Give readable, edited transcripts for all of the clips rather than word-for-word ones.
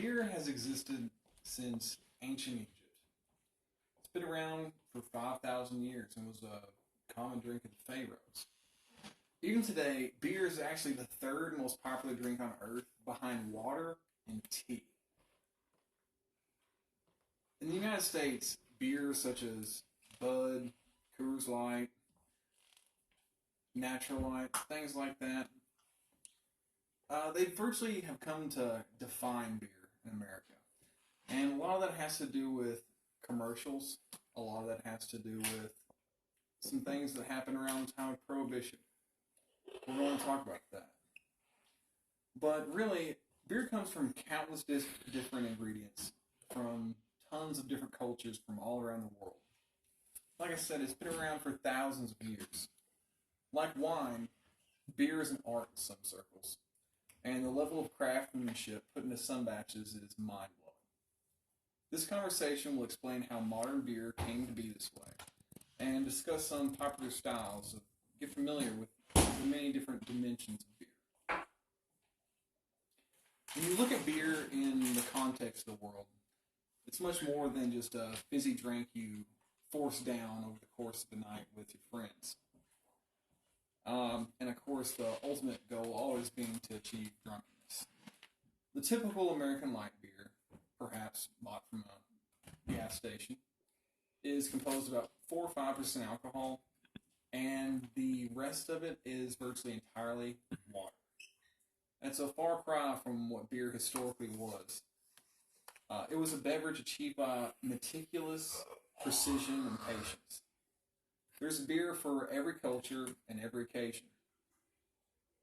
Beer has existed since ancient Egypt. It's been around for 5,000 years and was a common drink of the pharaohs. Even today, beer is actually the third most popular drink on earth behind water and tea. In the United States, beers such as Bud, Coors Light, Natural Light, things like that, they virtually have come to define beer in America. And a lot of that has to do with commercials. A lot of that has to do with some things that happened around the time of Prohibition. We're going to talk about that. But really, beer comes from countless different ingredients from tons of different cultures from all around the world. Like I said, it's been around for thousands of years. Like wine, beer is an art in some circles. And the level of craftsmanship put into some batches is mind-blowing. This conversation will explain how modern beer came to be this way and discuss some popular styles, get familiar with the many different dimensions of beer. When you look at beer in the context of the world, it's much more than just a fizzy drink you force down over the course of the night with your friends. And of course, the ultimate goal always being to achieve drunkenness. The typical American light beer, perhaps bought from a gas station, is composed of about 4 or 5% alcohol, and the rest of it is virtually entirely water. That's a far cry from what beer historically was. It was a beverage achieved by meticulous precision and patience. There's beer for every culture and every occasion.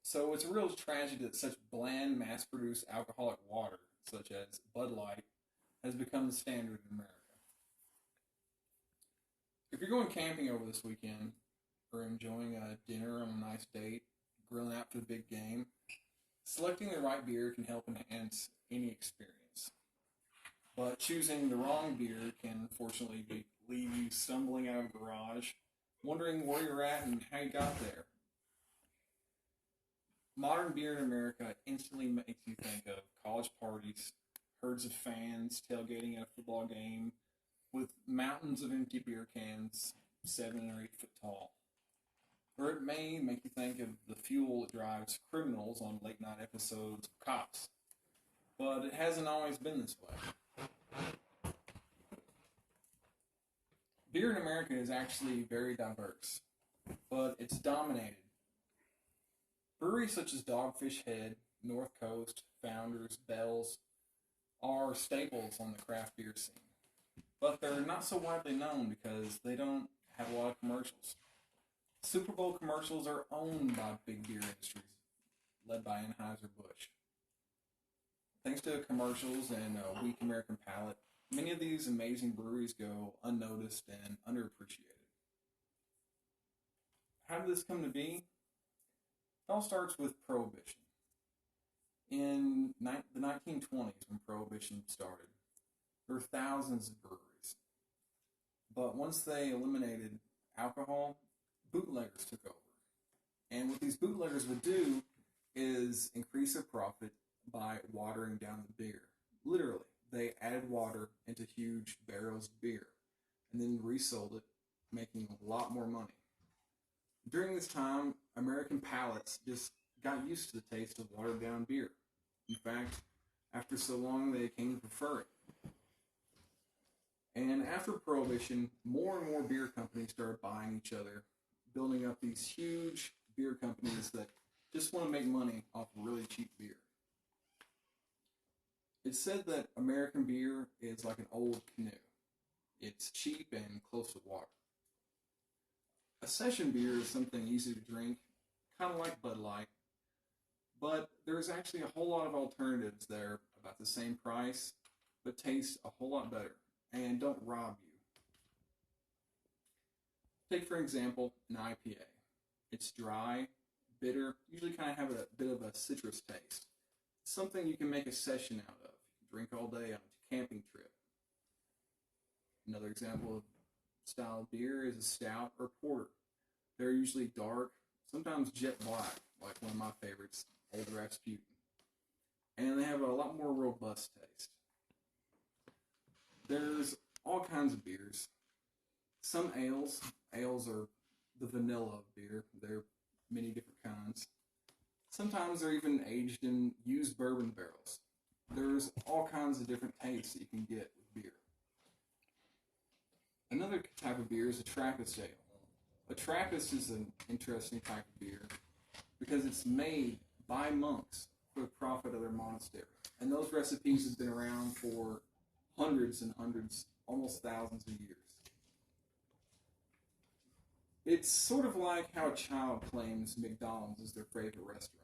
So it's a real tragedy that such bland, mass-produced alcoholic water, such as Bud Light, has become the standard in America. If you're going camping over this weekend, or enjoying a dinner on a nice date, grilling out for the big game, selecting the right beer can help enhance any experience. But choosing the wrong beer can unfortunately leave you stumbling out of a garage, wondering where you're at and how you got there. Modern beer in America instantly makes you think of college parties, herds of fans tailgating at a football game, with mountains of empty beer cans 7 or 8 foot tall. Or it may make you think of the fuel that drives criminals on late night episodes of Cops. But it hasn't always been this way. Beer in America is actually very diverse, but it's dominated. Breweries such as Dogfish Head, North Coast, Founders, Bell's are staples on the craft beer scene. But they're not so widely known because they don't have a lot of commercials. Super Bowl commercials are owned by big beer industries, led by Anheuser-Busch. Thanks to commercials and a weak American palate, many of these amazing breweries go unnoticed and underappreciated. How did this come to be? It all starts with Prohibition. In the 1920s, when Prohibition started, there were thousands of breweries. But once they eliminated alcohol, bootleggers took over. And what these bootleggers would do is increase their profit by watering down the beer. Literally, they added water into huge barrels of beer and then resold it, making a lot more money. During this time, American palates just got used to the taste of watered down beer. In fact, after so long, they came to prefer it. And after Prohibition, more and more beer companies started buying each other, building up these huge beer companies that just want to make money off really cheap beer. It's said that American beer is like an old canoe. It's cheap and close to water. A session beer is something easy to drink, kind of like Bud Light, but there's actually a whole lot of alternatives there about the same price, but taste a whole lot better and don't rob you. Take, for example, an IPA. It's dry, bitter, usually kind of have a bit of a citrus taste. It's something you can make a session out of. You can drink all day on a camping trip. Another example of style of beer is a stout or porter. They're usually dark, sometimes jet black, like one of my favorites, Old Rasputin. and they have a lot more robust taste. There's all kinds of beers. Some ales. Ales are the vanilla of beer. There are many different kinds. Sometimes they're even aged in used bourbon barrels. There's all kinds of different tastes that you can get with beer. Another type of beer is a Trappist ale. A Trappist is an interesting type of beer because it's made by monks for the profit of their monastery. And those recipes have been around for hundreds and hundreds, almost thousands of years. It's sort of like how a child claims McDonald's is their favorite restaurant.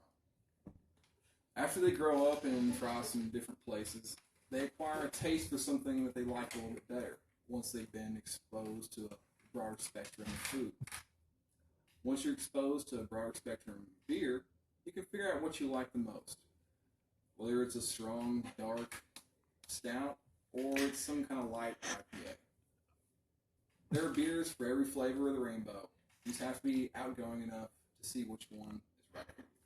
After they grow up and try some different places, they acquire a taste for something that they like a little bit better once they've been exposed to a broader spectrum of food. Once you're exposed to a broader spectrum of beer, you can figure out what you like the most. Whether it's a strong, dark stout, or it's some kind of light IPA. There are beers for every flavor of the rainbow. You just have to be outgoing enough to see which one is right for you.